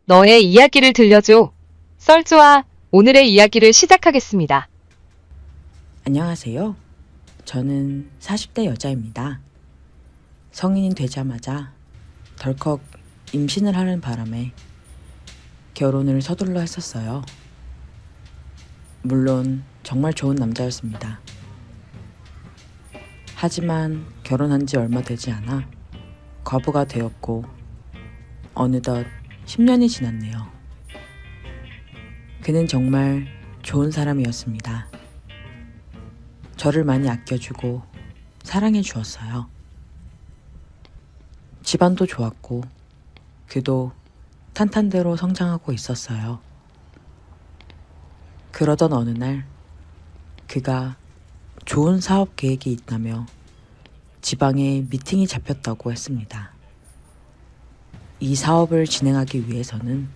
너의 이야기를 들려줘. 썰주와 오늘의 이야기를 시작하겠습니다. 안녕하세요. 저는 40대 여자입니다. 성인이 되자마자 덜컥 임신을 하는 바람에 결혼을 서둘러 했었어요. 물론 정말 좋은 남자였습니다. 하지만 결혼한 지 얼마 되지 않아 과부가 되었고 어느덧 10년이 지났네요. 그는 정말 좋은 사람이었습니다. 저를 많이 아껴주고 사랑해 주었어요. 집안도 좋았고 그도 탄탄대로 성장하고 있었어요. 그러던 어느 날 그가 좋은 사업 계획이 있다며 지방에 미팅이 잡혔다고 했습니다. 이 사업을 진행하기 위해서는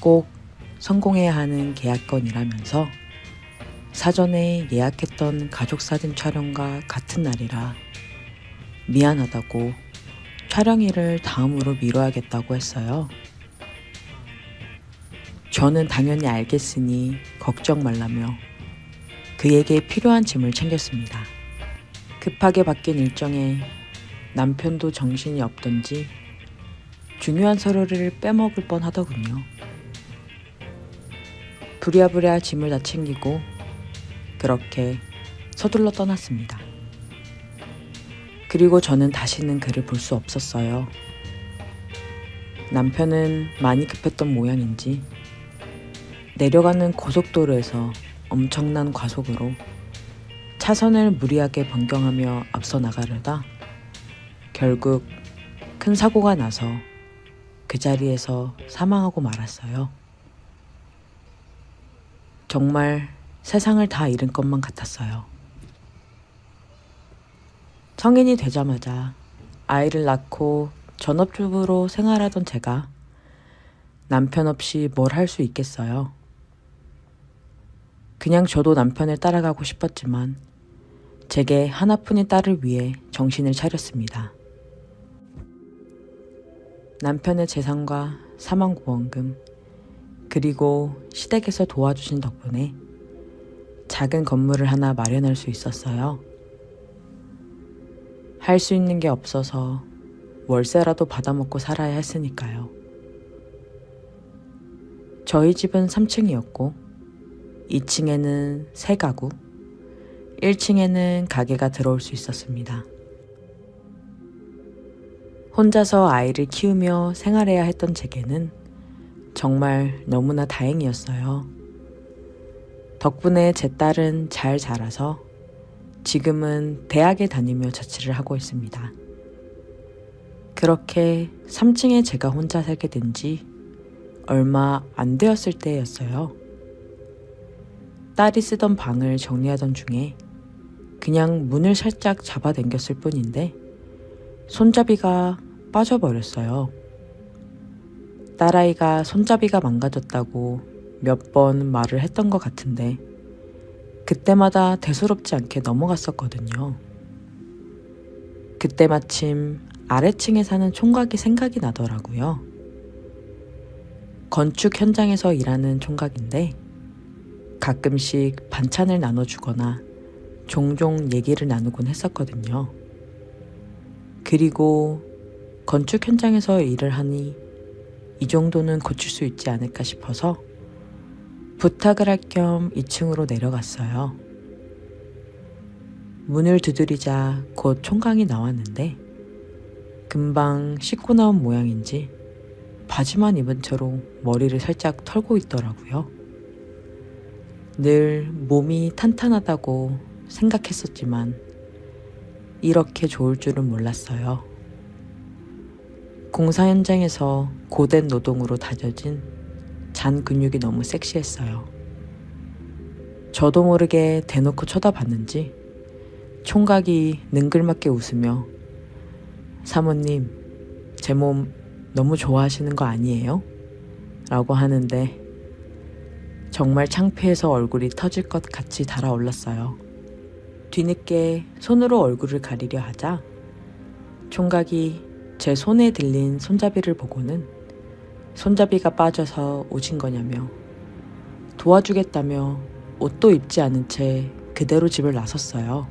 꼭 성공해야 하는 계약건이라면서 사전에 예약했던 가족사진 촬영과 같은 날이라 미안하다고 촬영일을 다음으로 미뤄야겠다고 했어요. 저는 당연히 알겠으니 걱정 말라며 그에게 필요한 짐을 챙겼습니다. 급하게 바뀐 일정에 남편도 정신이 없던지 중요한 서류를 빼먹을 뻔 하더군요. 부랴부랴 짐을 다 챙기고 그렇게 서둘러 떠났습니다. 그리고 저는 다시는 그를 볼 수 없었어요. 남편은 많이 급했던 모양인지 내려가는 고속도로에서 엄청난 과속으로 차선을 무리하게 변경하며 앞서 나가려다 결국 큰 사고가 나서 그 자리에서 사망하고 말았어요. 정말 세상을 다 잃은 것만 같았어요. 성인이 되자마자 아이를 낳고 전업주부로 생활하던 제가 남편 없이 뭘 할 수 있겠어요. 그냥 저도 남편을 따라가고 싶었지만 제게 하나뿐인 딸을 위해 정신을 차렸습니다. 남편의 재산과 사망보험금 그리고 시댁에서 도와주신 덕분에 작은 건물을 하나 마련할 수 있었어요. 할 수 있는 게 없어서 월세라도 받아먹고 살아야 했으니까요. 저희 집은 3층이었고 2층에는 새 가구, 1층에는 가게가 들어올 수 있었습니다. 혼자서 아이를 키우며 생활해야 했던 제게는 정말 너무나 다행이었어요. 덕분에 제 딸은 잘 자라서 지금은 대학에 다니며 자취를 하고 있습니다. 그렇게 3층에 제가 혼자 살게 된 지 얼마 안 되었을 때였어요. 딸이 쓰던 방을 정리하던 중에 그냥 문을 살짝 잡아당겼을 뿐인데 손잡이가 빠져버렸어요. 딸아이가 손잡이가 망가졌다고 몇 번 말을 했던 것 같은데 그때마다 대수롭지 않게 넘어갔었거든요. 그때 마침 아래층에 사는 총각이 생각이 나더라고요. 건축 현장에서 일하는 총각인데 가끔씩 반찬을 나눠주거나 종종 얘기를 나누곤 했었거든요. 그리고 건축 현장에서 일을 하니 이 정도는 고칠 수 있지 않을까 싶어서 부탁을 할 겸 2층으로 내려갔어요. 문을 두드리자 곧 총각이 나왔는데 금방 씻고 나온 모양인지 바지만 입은 채로 머리를 살짝 털고 있더라고요. 늘 몸이 탄탄하다고 생각했었지만 이렇게 좋을 줄은 몰랐어요. 공사 현장에서 고된 노동으로 다져진 잔 근육이 너무 섹시했어요. 저도 모르게 대놓고 쳐다봤는지 총각이 능글맞게 웃으며 사모님, 제 몸 너무 좋아하시는 거 아니에요? 라고 하는데 정말 창피해서 얼굴이 터질 것 같이 달아올랐어요. 뒤늦게 손으로 얼굴을 가리려 하자 총각이 제 손에 들린 손잡이를 보고는 손잡이가 빠져서 오신 거냐며 도와주겠다며 옷도 입지 않은 채 그대로 집을 나섰어요.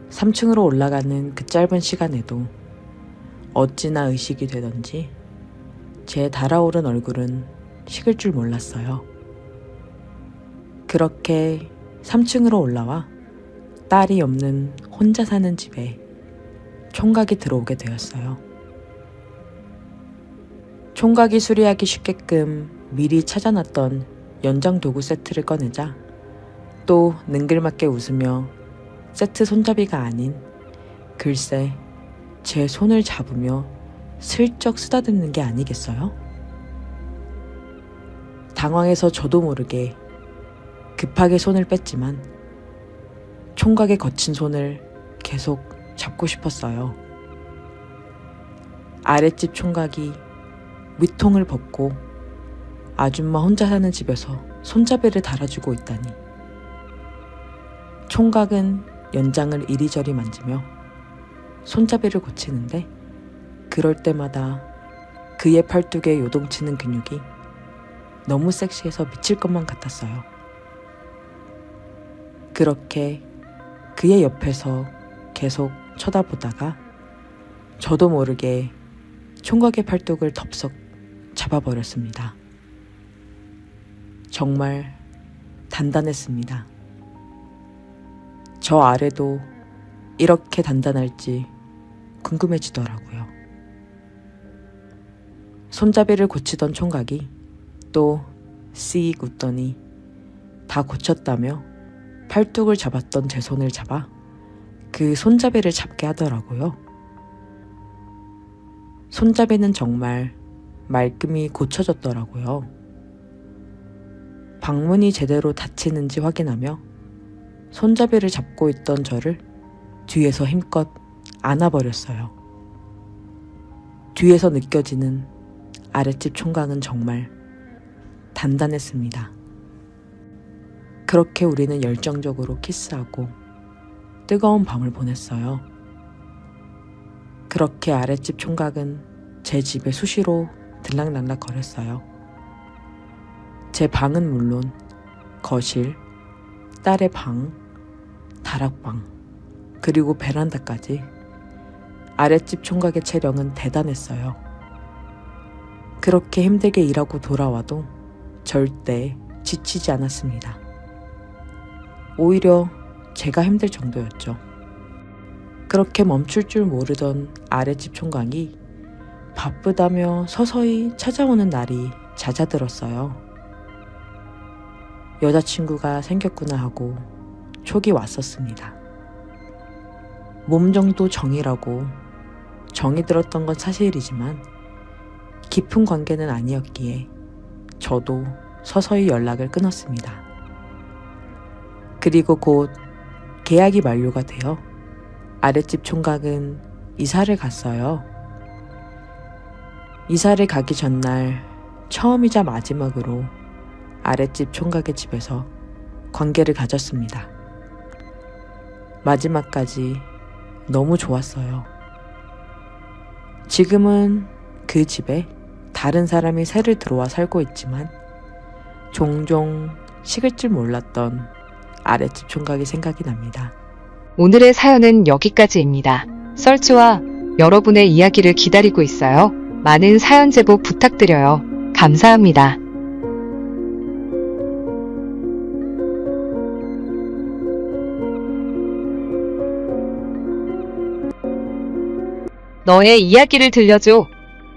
3층으로 올라가는 그 짧은 시간에도 어찌나 의식이 되던지 제 달아오른 얼굴은 식을 줄 몰랐어요. 그렇게 3층으로 올라와 딸이 없는 혼자 사는 집에 총각이 들어오게 되었어요. 총각이 수리하기 쉽게끔 미리 찾아놨던 연장 도구 세트를 꺼내자 또 능글맞게 웃으며 세트 손잡이가 아닌 글쎄 제 손을 잡으며 슬쩍 쓰다듬는 게 아니겠어요? 당황해서 저도 모르게 급하게 손을 뺐지만 총각의 거친 손을 계속 잡고 싶었어요. 아랫집 총각이 위통을 벗고 아줌마 혼자 사는 집에서 손잡이를 달아주고 있다니. 총각은 연장을 이리저리 만지며 손잡이를 고치는데 그럴 때마다 그의 팔뚝에 요동치는 근육이 너무 섹시해서 미칠 것만 같았어요. 그렇게 그의 옆에서 계속 쳐다보다가 저도 모르게 총각의 팔뚝을 덥석 잡아버렸습니다. 정말 단단했습니다. 저 아래도 이렇게 단단할지 궁금해지더라고요. 손잡이를 고치던 총각이 또 씩 웃더니 다 고쳤다며 팔뚝을 잡았던 제 손을 잡아 그 손잡이를 잡게 하더라고요. 손잡이는 정말 말끔히 고쳐졌더라고요. 방문이 제대로 닫히는지 확인하며 손잡이를 잡고 있던 저를 뒤에서 힘껏 안아버렸어요. 뒤에서 느껴지는 아랫집 총각은 정말 단단했습니다. 그렇게 우리는 열정적으로 키스하고 뜨거운 밤을 보냈어요. 그렇게 아랫집 총각은 제 집에 수시로 들락날락 거렸어요. 제 방은 물론 거실, 딸의 방, 다락방, 그리고 베란다까지 아랫집 총각의 체력은 대단했어요. 그렇게 힘들게 일하고 돌아와도 절대 지치지 않았습니다. 오히려 제가 힘들 정도였죠. 그렇게 멈출 줄 모르던 아랫집 총각이 바쁘다며 서서히 찾아오는 날이 잦아들었어요. 여자친구가 생겼구나 하고 촉이 왔었습니다. 몸 정도 정이라고 정이 들었던 건 사실이지만 깊은 관계는 아니었기에 저도 서서히 연락을 끊었습니다. 그리고 곧 계약이 만료가 되어 아랫집 총각은 이사를 갔어요. 이사를 가기 전날 처음이자 마지막으로 아랫집 총각의 집에서 관계를 가졌습니다. 마지막까지 너무 좋았어요. 지금은 그 집에 다른 사람이 새를 들어와 살고 있지만 종종 식을 줄 몰랐던 아랫집 총각이 생각이 납니다. 오늘의 사연은 여기까지입니다. 썰주와 여러분의 이야기를 기다리고 있어요. 많은 사연 제보 부탁드려요. 감사합니다. 너의 이야기를 들려줘.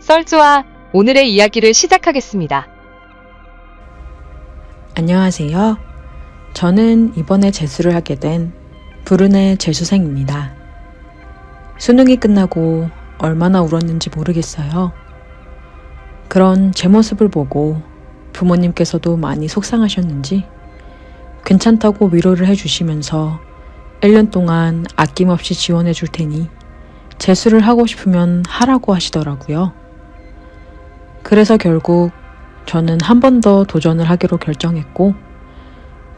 썰주와 오늘의 이야기를 시작하겠습니다. 안녕하세요. 저는 이번에 재수를 하게 된 불운의 재수생입니다. 수능이 끝나고 얼마나 울었는지 모르겠어요. 그런 제 모습을 보고 부모님께서도 많이 속상하셨는지 괜찮다고 위로를 해주시면서 1년 동안 아낌없이 지원해 줄 테니 재수를 하고 싶으면 하라고 하시더라고요. 그래서 결국 저는 한 번 더 도전을 하기로 결정했고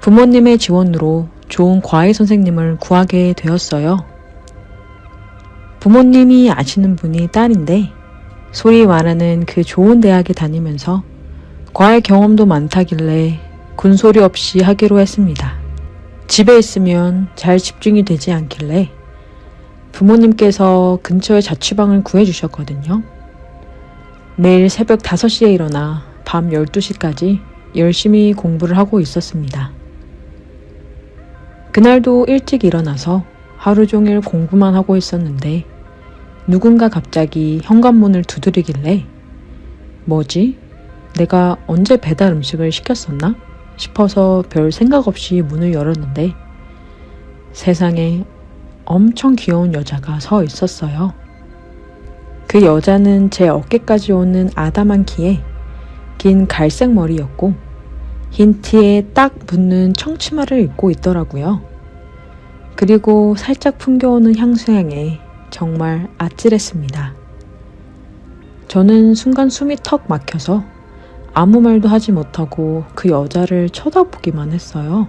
부모님의 지원으로 좋은 과외 선생님을 구하게 되었어요. 부모님이 아시는 분이 딸인데 소위 말하는 그 좋은 대학에 다니면서 과외 경험도 많다길래 군소리 없이 하기로 했습니다. 집에 있으면 잘 집중이 되지 않길래 부모님께서 근처에 자취방을 구해주셨거든요. 매일 새벽 5시에 일어나 밤 12시까지 열심히 공부를 하고 있었습니다. 그날도 일찍 일어나서 하루 종일 공부만 하고 있었는데 누군가 갑자기 현관문을 두드리길래 뭐지? 내가 언제 배달 음식을 시켰었나? 싶어서 별 생각 없이 문을 열었는데 세상에 엄청 귀여운 여자가 서 있었어요. 그 여자는 제 어깨까지 오는 아담한 키에 긴 갈색 머리였고 흰 티에 딱 붙는 청치마를 입고 있더라고요. 그리고 살짝 풍겨오는 향수향에 정말 아찔했습니다. 저는 순간 숨이 턱 막혀서 아무 말도 하지 못하고 그 여자를 쳐다보기만 했어요.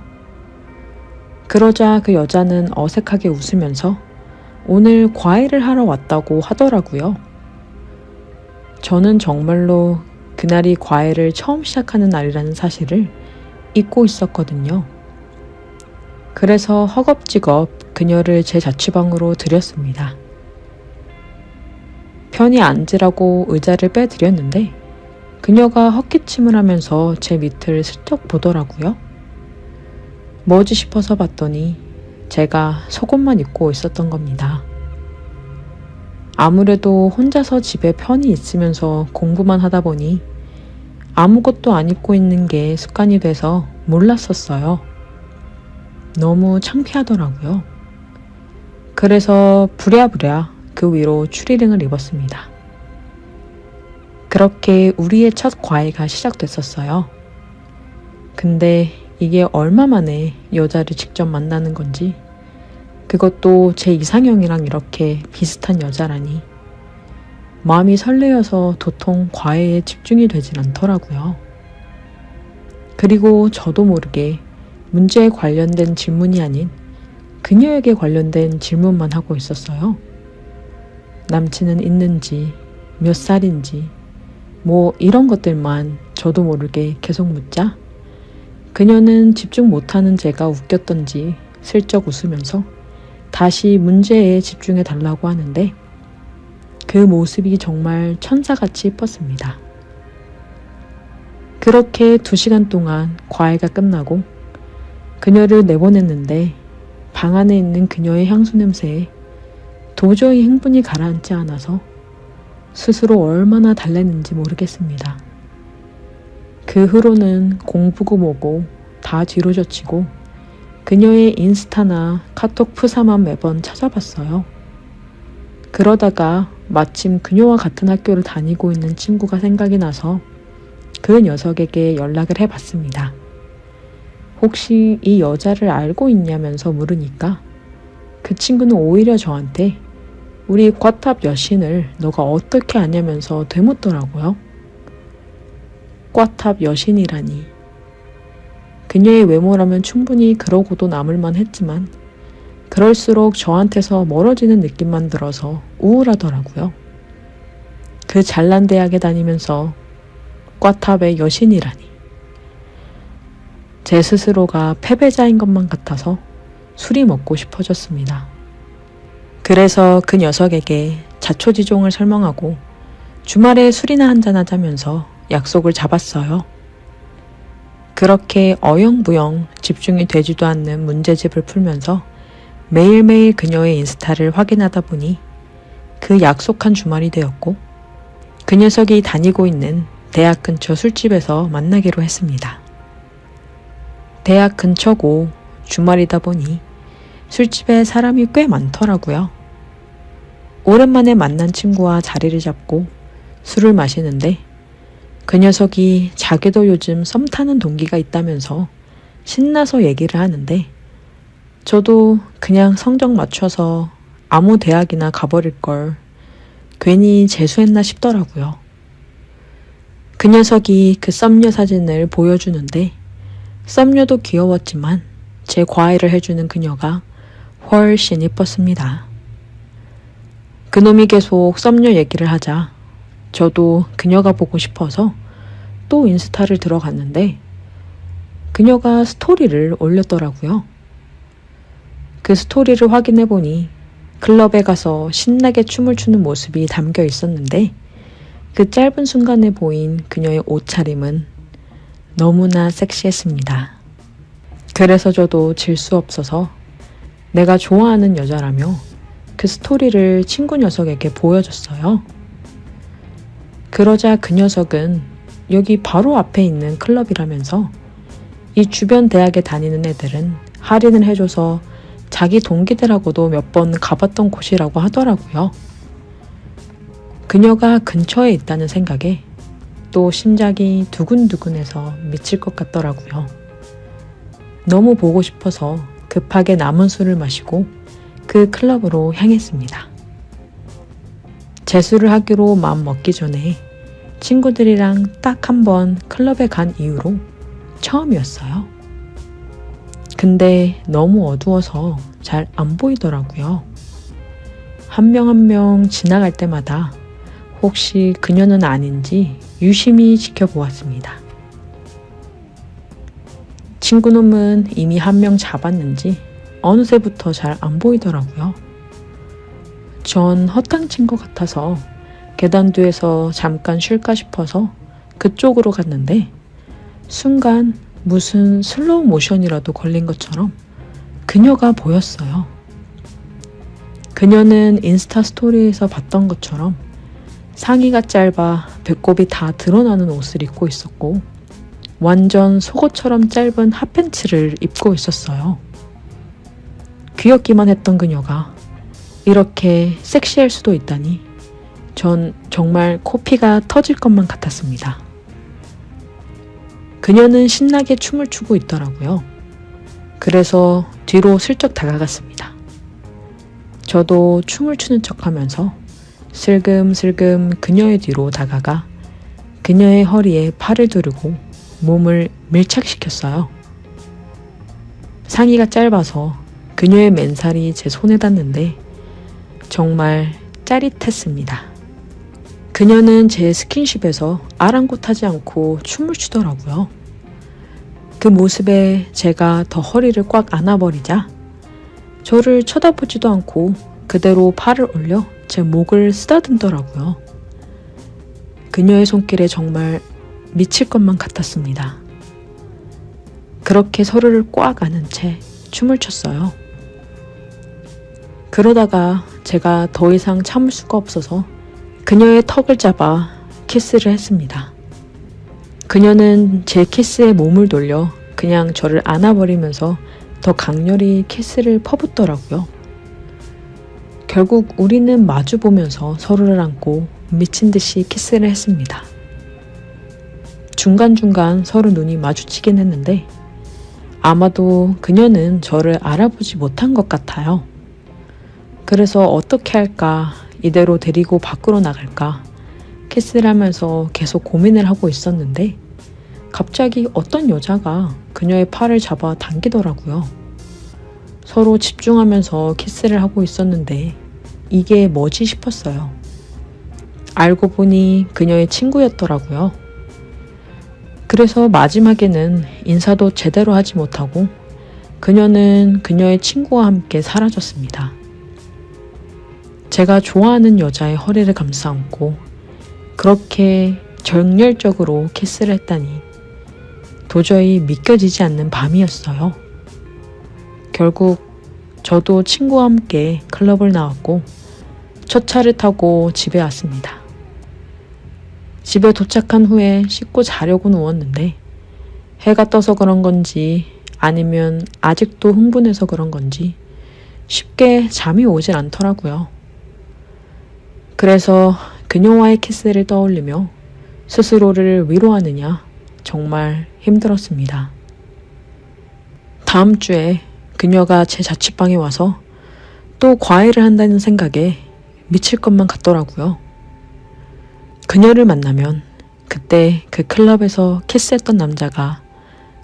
그러자 그 여자는 어색하게 웃으면서 오늘 과외를 하러 왔다고 하더라고요. 저는 정말로 그날이 과외를 처음 시작하는 날이라는 사실을 잊고 있었거든요. 그래서 허겁지겁 그녀를 제 자취방으로 들였습니다. 편히 앉으라고 의자를 빼드렸는데 그녀가 헛기침을 하면서 제 밑을 슬쩍 보더라고요. 뭐지 싶어서 봤더니 제가 속옷만 입고 있었던 겁니다. 아무래도 혼자서 집에 편히 있으면서 공부만 하다 보니 아무것도 안 입고 있는 게 습관이 돼서 몰랐었어요. 너무 창피하더라고요. 그래서 부랴부랴 그 위로 추리닝을 입었습니다. 그렇게 우리의 첫 과외가 시작됐었어요. 근데 이게 얼마 만에 여자를 직접 만나는 건지, 그것도 제 이상형이랑 이렇게 비슷한 여자라니 마음이 설레어서 도통 과외에 집중이 되진 않더라고요. 그리고 저도 모르게 문제에 관련된 질문이 아닌 그녀에게 관련된 질문만 하고 있었어요. 남친은 있는지, 몇 살인지, 뭐 이런 것들만 저도 모르게 계속 묻자 그녀는 집중 못하는 제가 웃겼던지 슬쩍 웃으면서 다시 문제에 집중해 달라고 하는데 그 모습이 정말 천사같이 예뻤습니다. 그렇게 2시간 동안 과외가 끝나고 그녀를 내보냈는데 방 안에 있는 그녀의 향수 냄새에 도저히 흥분이 가라앉지 않아서 스스로 얼마나 달랬는지 모르겠습니다. 그 후로는 공부고 뭐고 다 뒤로 젖히고 그녀의 인스타나 카톡 프사만 매번 찾아봤어요. 그러다가 마침 그녀와 같은 학교를 다니고 있는 친구가 생각이 나서 그 녀석에게 연락을 해봤습니다. 혹시 이 여자를 알고 있냐면서 물으니까 그 친구는 오히려 저한테 우리 과탑 여신을 너가 어떻게 아냐면서 되묻더라고요. 과탑 여신이라니. 그녀의 외모라면 충분히 그러고도 남을만 했지만 그럴수록 저한테서 멀어지는 느낌만 들어서 우울하더라고요. 그 잘난 대학에 다니면서 과탑의 여신이라니. 제 스스로가 패배자인 것만 같아서 술이 먹고 싶어졌습니다. 그래서 그 녀석에게 자초지종을 설명하고 주말에 술이나 한잔하자면서 약속을 잡았어요. 그렇게 어영부영 집중이 되지도 않는 문제집을 풀면서 매일매일 그녀의 인스타를 확인하다 보니 그 약속한 주말이 되었고 그 녀석이 다니고 있는 대학 근처 술집에서 만나기로 했습니다. 대학 근처고 주말이다 보니 술집에 사람이 꽤 많더라고요. 오랜만에 만난 친구와 자리를 잡고 술을 마시는데 그 녀석이 자기도 요즘 썸 타는 동기가 있다면서 신나서 얘기를 하는데 저도 그냥 성적 맞춰서 아무 대학이나 가버릴 걸 괜히 재수했나 싶더라고요. 그 녀석이 그 썸녀 사진을 보여주는데 썸녀도 귀여웠지만 제 과외를 해주는 그녀가 훨씬 예뻤습니다. 그놈이 계속 썸녀 얘기를 하자 저도 그녀가 보고 싶어서 또 인스타를 들어갔는데 그녀가 스토리를 올렸더라고요. 그 스토리를 확인해 보니 클럽에 가서 신나게 춤을 추는 모습이 담겨 있었는데 그 짧은 순간에 보인 그녀의 옷차림은 너무나 섹시했습니다. 그래서 저도 질 수 없어서 내가 좋아하는 여자라며 그 스토리를 친구 녀석에게 보여줬어요. 그러자 그 녀석은 여기 바로 앞에 있는 클럽이라면서 이 주변 대학에 다니는 애들은 할인을 해줘서 자기 동기들하고도 몇 번 가봤던 곳이라고 하더라고요. 그녀가 근처에 있다는 생각에 또 심장이 두근두근해서 미칠 것 같더라고요. 너무 보고 싶어서 급하게 남은 술을 마시고 그 클럽으로 향했습니다. 재수를 하기로 마음 먹기 전에 친구들이랑 딱 한 번 클럽에 간 이후로 처음이었어요. 근데 너무 어두워서 잘 안 보이더라고요. 한 명 한 명 지나갈 때마다 혹시 그녀는 아닌지 유심히 지켜보았습니다. 친구놈은 이미 한 명 잡았는지 어느새부터 잘 안 보이더라고요. 전 허탕친 것 같아서 계단 뒤에서 잠깐 쉴까 싶어서 그쪽으로 갔는데 순간 무슨 슬로우 모션이라도 걸린 것처럼 그녀가 보였어요. 그녀는 인스타 스토리에서 봤던 것처럼 상의가 짧아 배꼽이 다 드러나는 옷을 입고 있었고 완전 속옷처럼 짧은 핫팬츠를 입고 있었어요. 귀엽기만 했던 그녀가 이렇게 섹시할 수도 있다니 전 정말 코피가 터질 것만 같았습니다. 그녀는 신나게 춤을 추고 있더라고요. 그래서 뒤로 슬쩍 다가갔습니다. 저도 춤을 추는 척하면서 슬금슬금 그녀의 뒤로 다가가 그녀의 허리에 팔을 두르고 몸을 밀착시켰어요. 상의가 짧아서 그녀의 맨살이 제 손에 닿는데 정말 짜릿했습니다. 그녀는 제 스킨십에서 아랑곳하지 않고 춤을 추더라고요. 그 모습에 제가 더 허리를 꽉 안아버리자 저를 쳐다보지도 않고 그대로 팔을 올려 제 목을 쓰다듬더라고요. 그녀의 손길에 정말 미칠 것만 같았습니다. 그렇게 서로를 꽉 안은 채 춤을 췄어요. 그러다가 제가 더 이상 참을 수가 없어서 그녀의 턱을 잡아 키스를 했습니다. 그녀는 제 키스에 몸을 돌려 그냥 저를 안아버리면서 더 강렬히 키스를 퍼붓더라고요. 결국 우리는 마주보면서 서로를 안고 미친 듯이 키스를 했습니다. 중간중간 서로 눈이 마주치긴 했는데 아마도 그녀는 저를 알아보지 못한 것 같아요. 그래서 어떻게 할까, 이대로 데리고 밖으로 나갈까 키스를 하면서 계속 고민을 하고 있었는데 갑자기 어떤 여자가 그녀의 팔을 잡아 당기더라고요. 서로 집중하면서 키스를 하고 있었는데 이게 뭐지 싶었어요. 알고 보니 그녀의 친구였더라고요. 그래서 마지막에는 인사도 제대로 하지 못하고 그녀는 그녀의 친구와 함께 사라졌습니다. 제가 좋아하는 여자의 허리를 감싸 안고 그렇게 정열적으로 키스를 했다니 도저히 믿겨지지 않는 밤이었어요. 결국 저도 친구와 함께 클럽을 나왔고 첫 차를 타고 집에 왔습니다. 집에 도착한 후에 씻고 자려고 누웠는데 해가 떠서 그런 건지 아니면 아직도 흥분해서 그런 건지 쉽게 잠이 오질 않더라고요. 그래서 그녀와의 키스를 떠올리며 스스로를 위로하느냐 정말 힘들었습니다. 다음 주에 그녀가 제 자취방에 와서 또 과외를 한다는 생각에 미칠 것만 같더라고요. 그녀를 만나면 그때 그 클럽에서 키스했던 남자가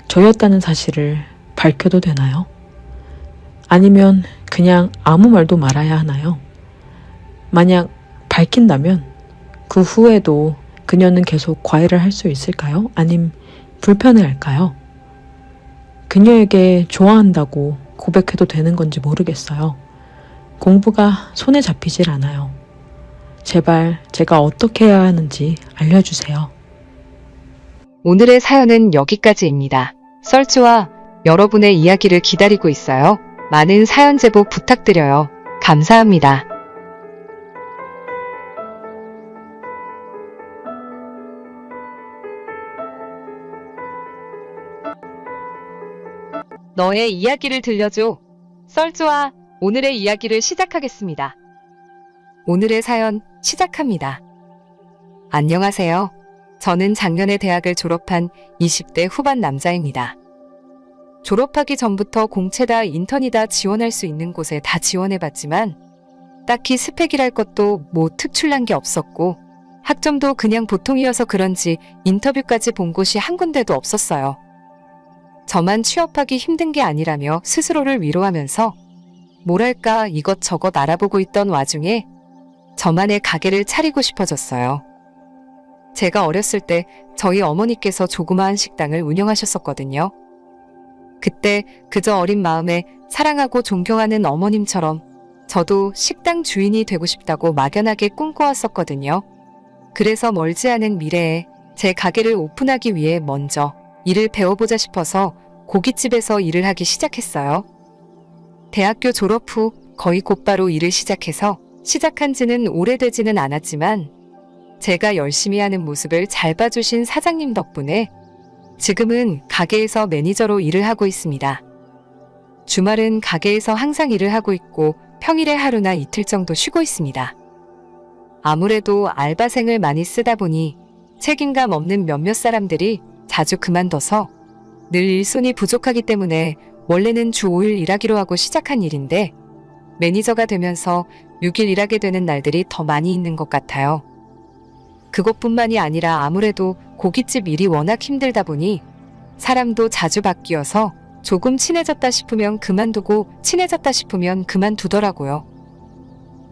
저였다는 사실을 밝혀도 되나요? 아니면 그냥 아무 말도 말아야 하나요? 만약 밝힌다면 그 후에도 그녀는 계속 과외를 할 수 있을까요? 아님 불편해할까요? 그녀에게 좋아한다고 고백해도 되는 건지 모르겠어요. 공부가 손에 잡히질 않아요. 제발 제가 어떻게 해야 하는지 알려주세요. 오늘의 사연은 여기까지입니다. 썰주와 여러분의 이야기를 기다리고 있어요. 많은 사연 제보 부탁드려요. 감사합니다. 너의 이야기를 들려줘. 썰주와 오늘의 이야기를 시작하겠습니다. 오늘의 사연 시작합니다. 안녕하세요. 저는 작년에 대학을 졸업한 20대 후반 남자입니다. 졸업하기 전부터 공채다 인턴이다 지원할 수 있는 곳에 다 지원해봤지만 딱히 스펙이랄 것도 뭐 특출난 게 없었고 학점도 그냥 보통이어서 그런지 인터뷰까지 본 곳이 한 군데도 없었어요. 저만 취업하기 힘든 게 아니라며 스스로를 위로하면서 뭐랄까 이것저것 알아보고 있던 와중에 저만의 가게를 차리고 싶어졌어요. 제가 어렸을 때 저희 어머니께서 조그마한 식당을 운영하셨었거든요. 그때 그저 어린 마음에 사랑하고 존경하는 어머님처럼 저도 식당 주인이 되고 싶다고 막연하게 꿈꿔왔었거든요. 그래서 멀지 않은 미래에 제 가게를 오픈하기 위해 먼저 일을 배워보자 싶어서 고깃집에서 일을 하기 시작했어요. 대학교 졸업 후 거의 곧바로 일을 시작해서 시작한 지는 오래되지는 않았지만 제가 열심히 하는 모습을 잘 봐주신 사장님 덕분에 지금은 가게에서 매니저로 일을 하고 있습니다. 주말은 가게에서 항상 일을 하고 있고 평일에 하루나 이틀 정도 쉬고 있습니다. 아무래도 알바생을 많이 쓰다 보니 책임감 없는 몇몇 사람들이 자주 그만둬서 늘 일손이 부족하기 때문에 원래는 주 5일 일하기로 하고 시작한 일인데 매니저가 되면서 6일 일하게 되는 날들이 더 많이 있는 것 같아요. 그것뿐만이 아니라 아무래도 고깃집 일이 워낙 힘들다 보니 사람도 자주 바뀌어서 조금 친해졌다 싶으면 그만두고 친해졌다 싶으면 그만두더라고요.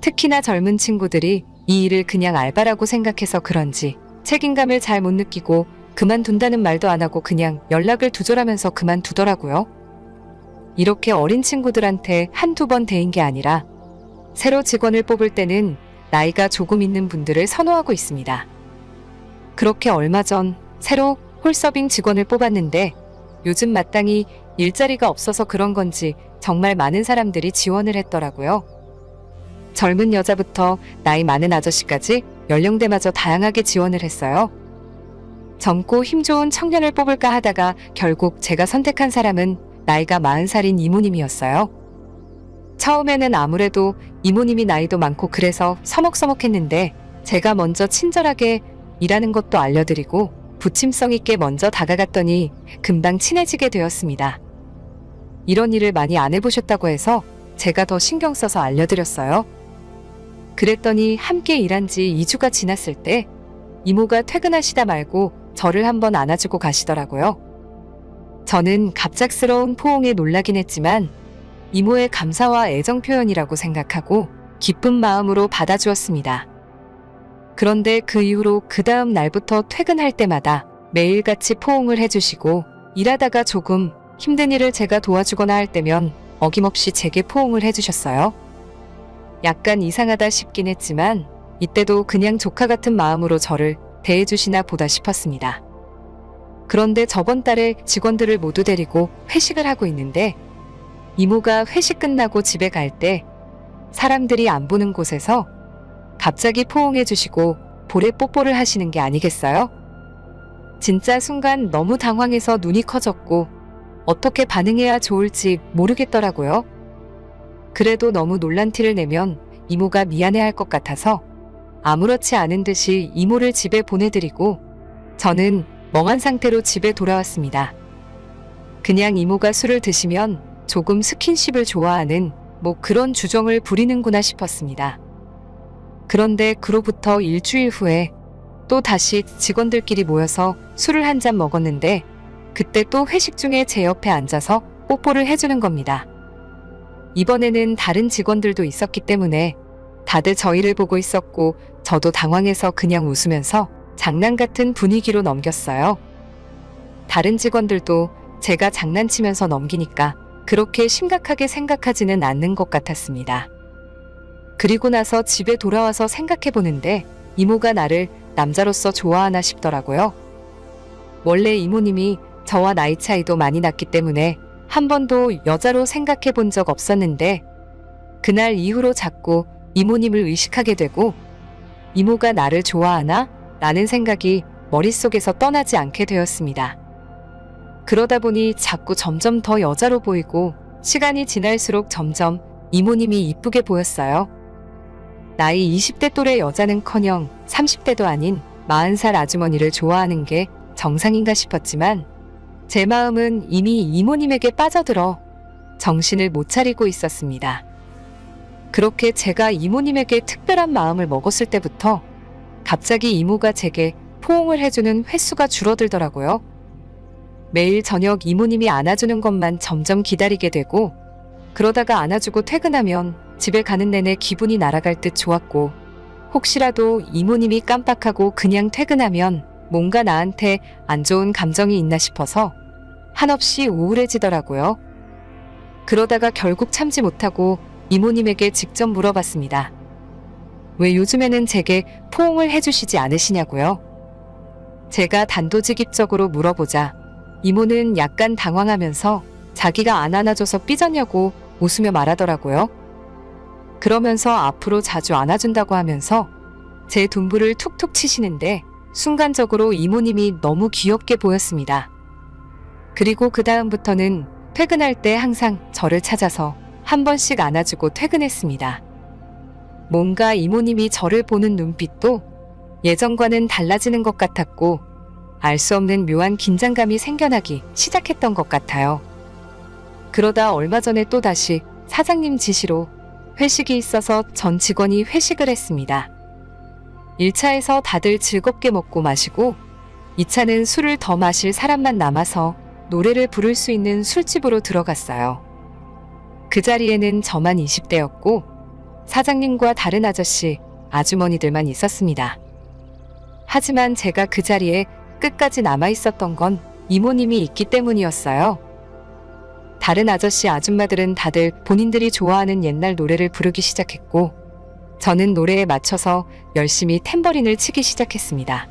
특히나 젊은 친구들이 이 일을 그냥 알바라고 생각해서 그런지 책임감을 잘 못 느끼고 그만둔다는 말도 안 하고 그냥 연락을 두절하면서 그만두더라고요. 이렇게 어린 친구들한테 한두 번 대인 게 아니라 새로 직원을 뽑을 때는 나이가 조금 있는 분들을 선호하고 있습니다. 그렇게 얼마 전 새로 홀서빙 직원을 뽑았는데 요즘 마땅히 일자리가 없어서 그런 건지 정말 많은 사람들이 지원을 했더라고요. 젊은 여자부터 나이 많은 아저씨까지 연령대마저 다양하게 지원을 했어요. 젊고 힘 좋은 청년을 뽑을까 하다가 결국 제가 선택한 사람은 나이가 40살인 이모님이었어요. 처음에는 아무래도 이모님이 나이도 많고 그래서 서먹서먹했는데 제가 먼저 친절하게 일하는 것도 알려드리고 부침성 있게 먼저 다가갔더니 금방 친해지게 되었습니다. 이런 일을 많이 안 해보셨다고 해서 제가 더 신경 써서 알려드렸어요. 그랬더니 함께 일한 지 2주가 지났을 때 이모가 퇴근하시다 말고 저를 한번 안아주고 가시더라고요. 저는 갑작스러운 포옹에 놀라긴 했지만 이모의 감사와 애정 표현이라고 생각하고 기쁜 마음으로 받아주었습니다. 그런데 그 이후로 그 다음 날부터 퇴근할 때마다 매일같이 포옹을 해주시고 일하다가 조금 힘든 일을 제가 도와주거나 할 때면 어김없이 제게 포옹을 해주셨어요. 약간 이상하다 싶긴 했지만 이때도 그냥 조카 같은 마음으로 저를 대해주시나 보다 싶었습니다. 그런데 저번 달에 직원들을 모두 데리고 회식을 하고 있는데 이모가 회식 끝나고 집에 갈 때 사람들이 안 보는 곳에서 갑자기 포옹해 주시고 볼에 뽀뽀를 하시는 게 아니겠어요? 진짜 순간 너무 당황해서 눈이 커졌고 어떻게 반응해야 좋을지 모르겠더라고요. 그래도 너무 놀란 티를 내면 이모가 미안해할 것 같아서 아무렇지 않은 듯이 이모를 집에 보내드리고 저는 멍한 상태로 집에 돌아왔습니다. 그냥 이모가 술을 드시면 조금 스킨십을 좋아하는 뭐 그런 주정을 부리는구나 싶었습니다. 그런데 그로부터 일주일 후에 또 다시 직원들끼리 모여서 술을 한 잔 먹었는데 그때 또 회식 중에 제 옆에 앉아서 뽀뽀를 해주는 겁니다. 이번에는 다른 직원들도 있었기 때문에 다들 저희를 보고 있었고 저도 당황해서 그냥 웃으면서 장난 같은 분위기로 넘겼어요. 다른 직원들도 제가 장난치면서 넘기니까 그렇게 심각하게 생각하지는 않는 것 같았습니다. 그리고 나서 집에 돌아와서 생각해보는데 이모가 나를 남자로서 좋아하나 싶더라고요. 원래 이모님이 저와 나이 차이도 많이 났기 때문에 한 번도 여자로 생각해 본 적 없었는데 그날 이후로 자꾸 이모님을 의식하게 되고 이모가 나를 좋아하나? 라는 생각이 머릿속에서 떠나지 않게 되었습니다. 그러다 보니 자꾸 점점 더 여자로 보이고 시간이 지날수록 점점 이모님이 이쁘게 보였어요. 나이 20대 또래 여자는커녕 30대도 아닌 40살 아주머니를 좋아하는 게 정상인가 싶었지만 제 마음은 이미 이모님에게 빠져들어 정신을 못 차리고 있었습니다. 그렇게 제가 이모님에게 특별한 마음을 먹었을 때부터 갑자기 이모가 제게 포옹을 해주는 횟수가 줄어들더라고요. 매일 저녁 이모님이 안아주는 것만 점점 기다리게 되고 그러다가 안아주고 퇴근하면 집에 가는 내내 기분이 날아갈 듯 좋았고 혹시라도 이모님이 깜빡하고 그냥 퇴근하면 뭔가 나한테 안 좋은 감정이 있나 싶어서 한없이 우울해지더라고요. 그러다가 결국 참지 못하고 이모님에게 직접 물어봤습니다. 왜 요즘에는 제게 포옹을 해주시지 않으시냐고요? 제가 단도직입적으로 물어보자 이모는 약간 당황하면서 자기가 안 안아줘서 삐졌냐고 웃으며 말하더라고요. 그러면서 앞으로 자주 안아준다고 하면서 제 둔부를 툭툭 치시는데 순간적으로 이모님이 너무 귀엽게 보였습니다. 그리고 그 다음부터는 퇴근할 때 항상 저를 찾아서 한 번씩 안아주고 퇴근했습니다. 뭔가 이모님이 저를 보는 눈빛도 예전과는 달라지는 것 같았고 알 수 없는 묘한 긴장감이 생겨나기 시작했던 것 같아요. 그러다 얼마 전에 또다시 사장님 지시로 회식이 있어서 전 직원이 회식을 했습니다. 1차에서 다들 즐겁게 먹고 마시고 2차는 술을 더 마실 사람만 남아서 노래를 부를 수 있는 술집으로 들어갔어요. 그 자리에는 저만 20대였고 사장님과 다른 아저씨, 아주머니들만 있었습니다. 하지만 제가 그 자리에 끝까지 남아 있었던 건 이모님이 있기 때문이었어요. 다른 아저씨, 아줌마들은 다들 본인들이 좋아하는 옛날 노래를 부르기 시작했고 저는 노래에 맞춰서 열심히 탬버린을 치기 시작했습니다.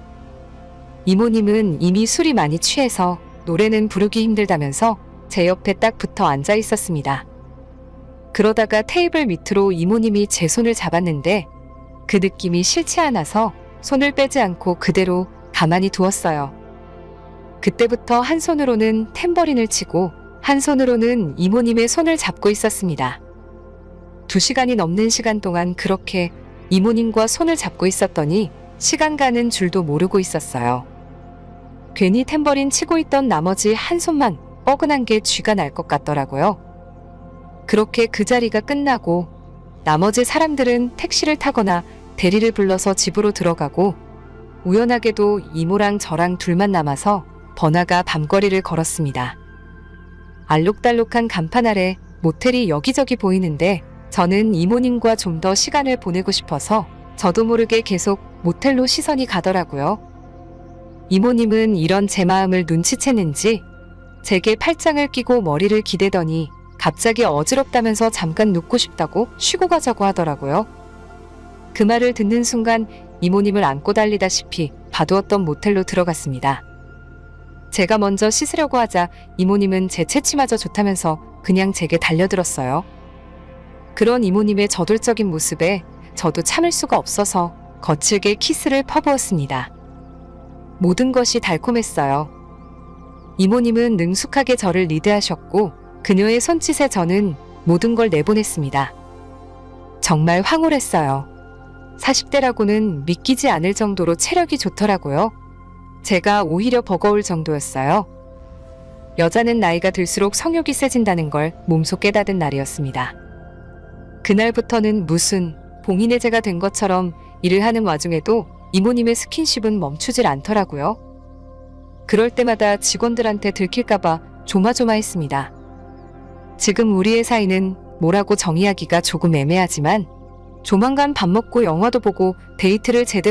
이모님은 이미 술이 많이 취해서 노래는 부르기 힘들다면서 제 옆에 딱 붙어 앉아 있었습니다. 그러다가 테이블 밑으로 이모님이 제 손을 잡았는데 그 느낌이 싫지 않아서 손을 빼지 않고 그대로 가만히 두었어요. 그때부터 한 손으로는 탬버린을 치고 한 손으로는 이모님의 손을 잡고 있었습니다. 2시간이 넘는 시간 동안 그렇게 이모님과 손을 잡고 있었더니 시간 가는 줄도 모르고 있었어요. 괜히 탬버린 치고 있던 나머지 한 손만 뻐근한 게 쥐가 날 것 같더라고요. 그렇게 그 자리가 끝나고 나머지 사람들은 택시를 타거나 대리를 불러서 집으로 들어가고 우연하게도 이모랑 저랑 둘만 남아서 번화가 밤거리를 걸었습니다. 알록달록한 간판 아래 모텔이 여기저기 보이는데 저는 이모님과 좀 더 시간을 보내고 싶어서 저도 모르게 계속 모텔로 시선이 가더라고요. 이모님은 이런 제 마음을 눈치챘는지 제게 팔짱을 끼고 머리를 기대더니 갑자기 어지럽다면서 잠깐 눕고 싶다고 쉬고 가자고 하더라고요. 그 말을 듣는 순간 이모님을 안고 달리다시피 봐두었던 모텔로 들어갔습니다. 제가 먼저 씻으려고 하자 이모님은 제 체치마저 좋다면서 그냥 제게 달려들었어요. 그런 이모님의 저돌적인 모습에 저도 참을 수가 없어서 거칠게 키스를 퍼부었습니다. 모든 것이 달콤했어요. 이모님은 능숙하게 저를 리드하셨고 그녀의 손짓에 저는 모든 걸 내보냈습니다. 정말 황홀했어요. 40대라고는 믿기지 않을 정도로 체력이 좋더라고요. 제가 오히려 버거울 정도였어요. 여자는 나이가 들수록 성욕이 세진다는 걸 몸소 깨닫은 날이었습니다. 그날부터는 무슨 봉인해제가 된 것처럼 일을 하는 와중에도 이모님의 스킨십은 멈추질 않더라고요. 그럴 때마다 직원들한테 들킬까봐 조마조마했습니다. 지금 우리의 사이는 뭐라고 정의하기가 조금 애매하지만 조만간 밥 먹고 영화도 보고 데이트를 제대로